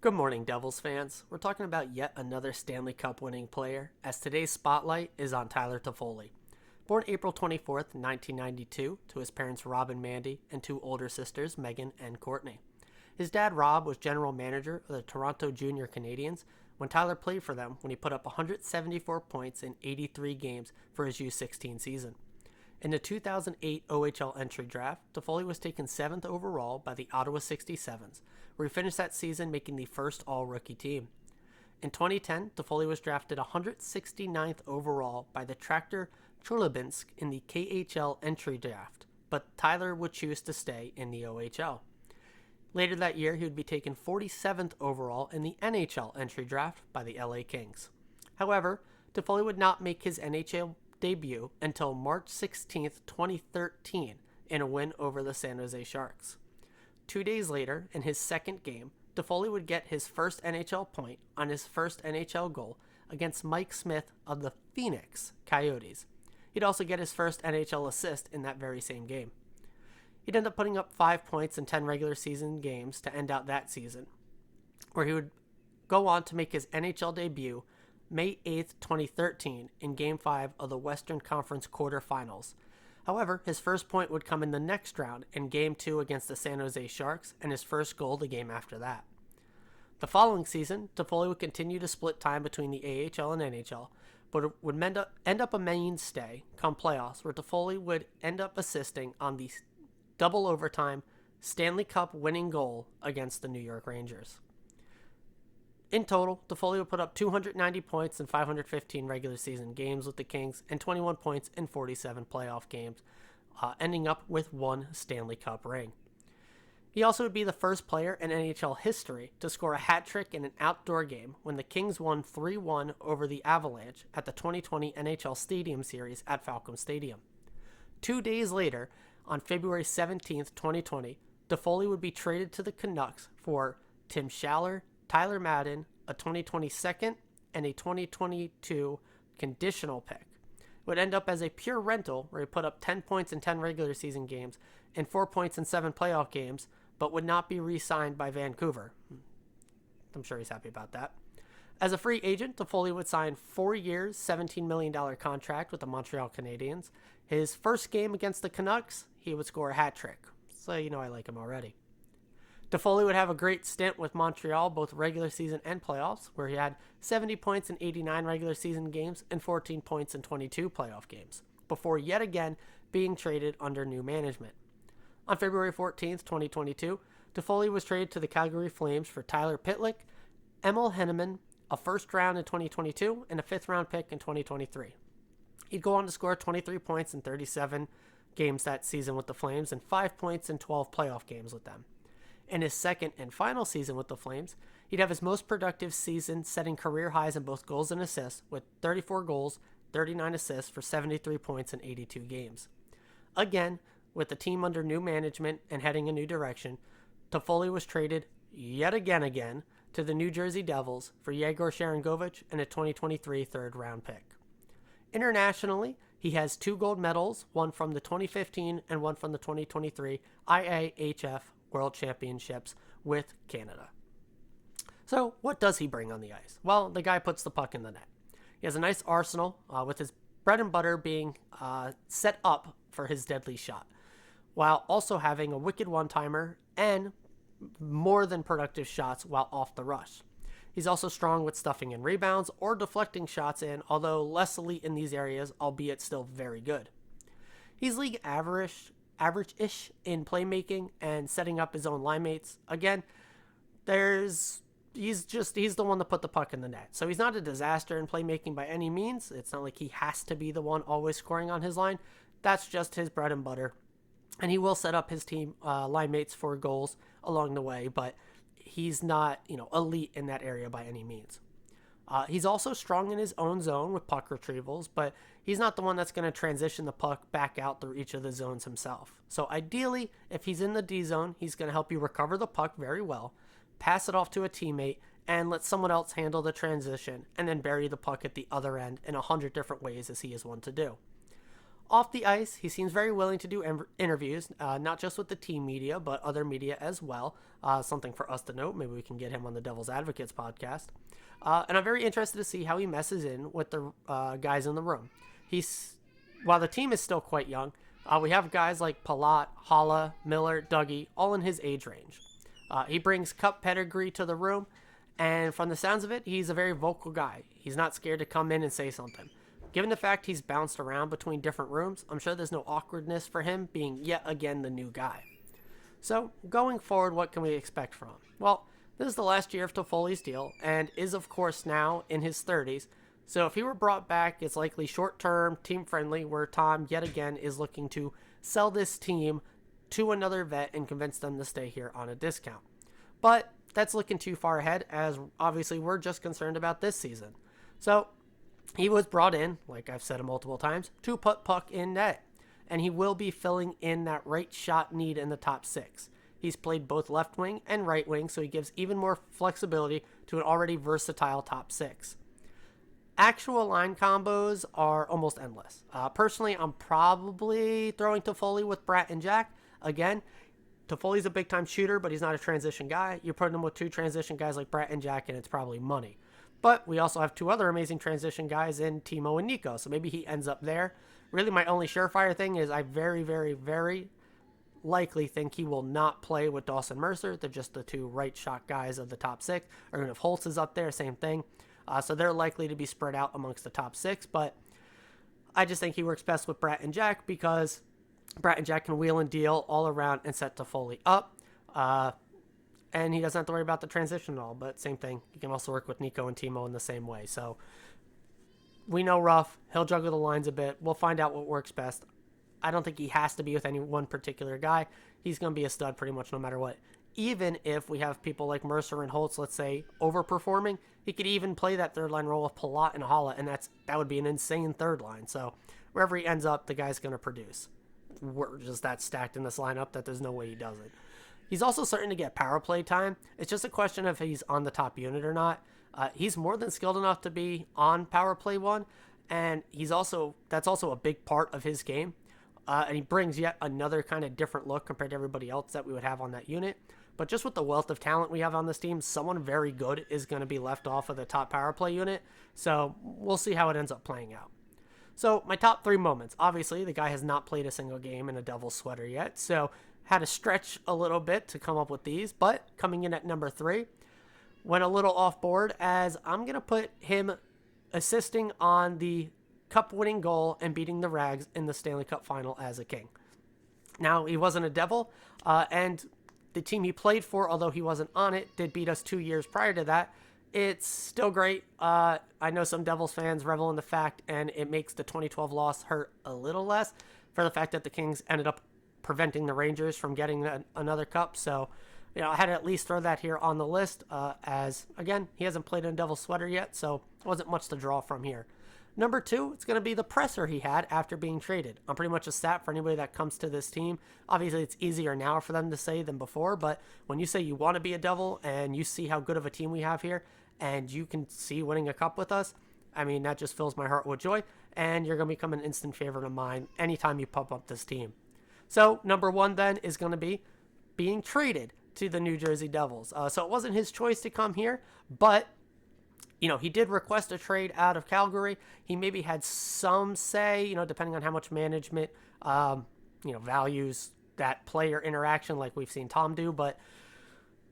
Good morning, Devils fans. We're talking about yet another Stanley Cup winning player, as today's spotlight is on Tyler Toffoli. Born April 24th, 1992, to his parents Rob and Mandy and two older sisters, Megan and Courtney. His dad, Rob, was general manager of the Toronto Junior Canadiens when Tyler played for them when he put up 174 points in 83 games for his U16 season. In the 2008 OHL entry draft, Toffoli was taken 7th overall by the Ottawa 67s, where he finished that season making the first all-rookie team. In 2010, Toffoli was drafted 169th overall by the Tractor Chulabinsk in the KHL entry draft, but Tyler would choose to stay in the OHL. Later that year, he would be taken 47th overall in the NHL entry draft by the LA Kings. However, Toffoli would not make his NHL debut until March 16, 2013, in a win over the San Jose Sharks. 2 days later, in his second game, Toffoli would get his first NHL point on his first NHL goal against Mike Smith of the Phoenix Coyotes. He'd also get his first NHL assist in that very same game. He'd end up putting up 5 points in 10 regular season games to end out that season, where he would go on to make his NHL debut May 8th, 2013, in Game 5 of the Western Conference quarterfinals. However, his first point would come in the next round in Game 2 against the San Jose Sharks, and his first goal the game after that. The following season, Toffoli would continue to split time between the AHL and NHL, but it would end up a mainstay come playoffs, where Toffoli would end up assisting on the double overtime Stanley Cup winning goal against the New York Rangers. In total, Toffoli would put up 290 points in 515 regular season games with the Kings and 21 points in 47 playoff games, ending up with one Stanley Cup ring. He also would be the first player in NHL history to score a hat trick in an outdoor game when the Kings won 3-1 over the Avalanche at the 2020 NHL Stadium Series at Falcon Stadium. 2 days later, on February 17, 2020, Toffoli would be traded to the Canucks for Tim Schaller, Tyler Madden, a 2020 second, and a 2022 conditional pick. It would end up as a pure rental where he put up 10 points in 10 regular season games and 4 points in 7 playoff games, but would not be re-signed by Vancouver. I'm sure he's happy about that. As a free agent, Toffoli would sign 4 years, $17 million contract with the Montreal Canadiens. His first game against the Canucks, he would score a hat trick. So you know I like him already. Toffoli would have a great stint with Montreal, both regular season and playoffs, where he had 70 points in 89 regular season games and 14 points in 22 playoff games, before yet again being traded under new management. On February 14th, 2022, Toffoli was traded to the Calgary Flames for Tyler Pitlick, Emil Henneman, a first round in 2022, and a 5th round pick in 2023. He'd go on to score 23 points in 37 games that season with the Flames and 5 points in 12 playoff games with them. In his second and final season with the Flames, he'd have his most productive season, setting career highs in both goals and assists, with 34 goals, 39 assists for 73 points in 82 games. Again, with the team under new management and heading a new direction, Toffoli was traded yet again to the New Jersey Devils for Yegor Sharangovich and a 2023 third-round pick. Internationally, he has 2 gold medals, one from the 2015 and one from the 2023 IIHF World Championships with Canada. So, what does he bring on the ice? Well, the guy puts the puck in the net. He has a nice arsenal, with his bread and butter being set up for his deadly shot, while also having a wicked one-timer and more than productive shots while off the rush. He's also strong with stuffing in rebounds or deflecting shots in, although less elite in these areas, albeit still very good. He's league average-ish in playmaking and setting up his own line mates. Again, he's the one to put the puck in the net. So he's not a disaster in playmaking by any means. It's not like he has to be the one always scoring on his line. That's just his bread and butter. And he will set up his team line mates for goals along the way, but he's not, elite in that area by any means. He's also strong in his own zone with puck retrievals, but he's not the one that's going to transition the puck back out through each of the zones himself. So ideally, if he's in the D zone, he's going to help you recover the puck very well, pass it off to a teammate, and let someone else handle the transition, and then bury the puck at the other end in 100 different ways as he is one to do. Off the ice, he seems very willing to do interviews, not just with the team media, but other media as well. Something for us to note. Maybe we can get him on the Devil's Advocates podcast. And I'm very interested to see how he messes in with the guys in the room. While the team is still quite young, we have guys like Palat, Holla, Miller, Dougie, all in his age range. He brings cup pedigree to the room, and from the sounds of it, he's a very vocal guy. He's not scared to come in and say something. Given the fact he's bounced around between different rooms, I'm sure there's no awkwardness for him being yet again the new guy. So, going forward, what can we expect from him? Well, this is the last year of Toffoli's deal, and is of course now in his 30s. So if he were brought back, it's likely short-term, team-friendly, where Tom yet again is looking to sell this team to another vet and convince them to stay here on a discount. But that's looking too far ahead, as obviously we're just concerned about this season. So he was brought in, like I've said multiple times, to put puck in net, and he will be filling in that right shot need in the top six. He's played both left wing and right wing, so he gives even more flexibility to an already versatile top six. Actual line combos are almost endless. Personally, I'm probably throwing Toffoli with Bratt and Jack. Again, Toffoli's a big-time shooter, but he's not a transition guy. You're putting him with two transition guys like Bratt and Jack, and it's probably money. But we also have two other amazing transition guys in Timo and Nico, so maybe he ends up there. Really, my only surefire thing is I very, very, very likely think he will not play with Dawson Mercer. They're just the two right shot guys of the top six. Or even if Holtz is up there, same thing. So they're likely to be spread out amongst the top six, but I just think he works best with Bratt and Jack because Bratt and Jack can wheel and deal all around and set Toffoli up. And he doesn't have to worry about the transition at all, but same thing. He can also work with Nico and Timo in the same way. So we know Ruff. He'll juggle the lines a bit. We'll find out what works best. I don't think he has to be with any one particular guy. He's going to be a stud pretty much no matter what. Even if we have people like Mercer and Holtz, let's say, overperforming, he could even play that third line role with Palat and Holla, and that would be an insane third line. So wherever he ends up, the guy's going to produce. We're just that stacked in this lineup that there's no way he doesn't. He's also starting to get power play time. It's just a question of if he's on the top unit or not. He's more than skilled enough to be on power play one, and that's also a big part of his game. And he brings yet another kind of different look compared to everybody else that we would have on that unit. But just with the wealth of talent we have on this team, someone very good is going to be left off of the top power play unit. So we'll see how it ends up playing out. So my top three moments. Obviously, the guy has not played a single game in a Devils sweater yet. So had to stretch a little bit to come up with these. But coming in at number 3, went a little off board as I'm going to put him assisting on the cup-winning goal and beating the Rags in the Stanley Cup final as a King. Now, he wasn't a Devil, and the team he played for, although he wasn't on it, did beat us 2 years prior to that. It's still great. I know some Devils fans revel in the fact, and it makes the 2012 loss hurt a little less for the fact that the Kings ended up preventing the Rangers from getting another cup. So, I had to at least throw that here on the list as, again, he hasn't played in a Devils sweater yet, so it wasn't much to draw from here. Number 2, it's going to be the presser he had after being traded. I'm pretty much a stat for anybody that comes to this team. Obviously, it's easier now for them to say than before, but when you say you want to be a Devil and you see how good of a team we have here and you can see winning a cup with us, I mean, that just fills my heart with joy, and you're going to become an instant favorite of mine anytime you pump up this team. So, number 1 then is going to be being traded to the New Jersey Devils. So it wasn't his choice to come here, but he did request a trade out of Calgary. He maybe had some say, depending on how much management, values that player interaction like we've seen Tom do. But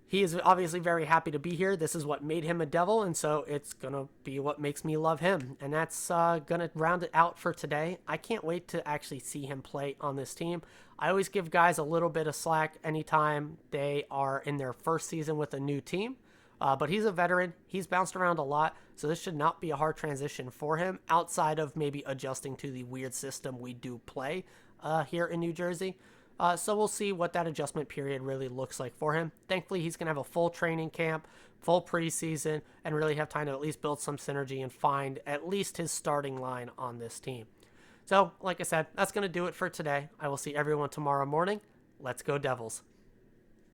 he is obviously very happy to be here. This is what made him a Devil, and so it's going to be what makes me love him. And that's going to round it out for today. I can't wait to actually see him play on this team. I always give guys a little bit of slack anytime they are in their first season with a new team. But he's a veteran. He's bounced around a lot, so this should not be a hard transition for him outside of maybe adjusting to the weird system we do play here in New Jersey. So we'll see what that adjustment period really looks like for him. Thankfully, he's going to have a full training camp, full preseason, and really have time to at least build some synergy and find at least his starting line on this team. So, like I said, that's going to do it for today. I will see everyone tomorrow morning. Let's go Devils.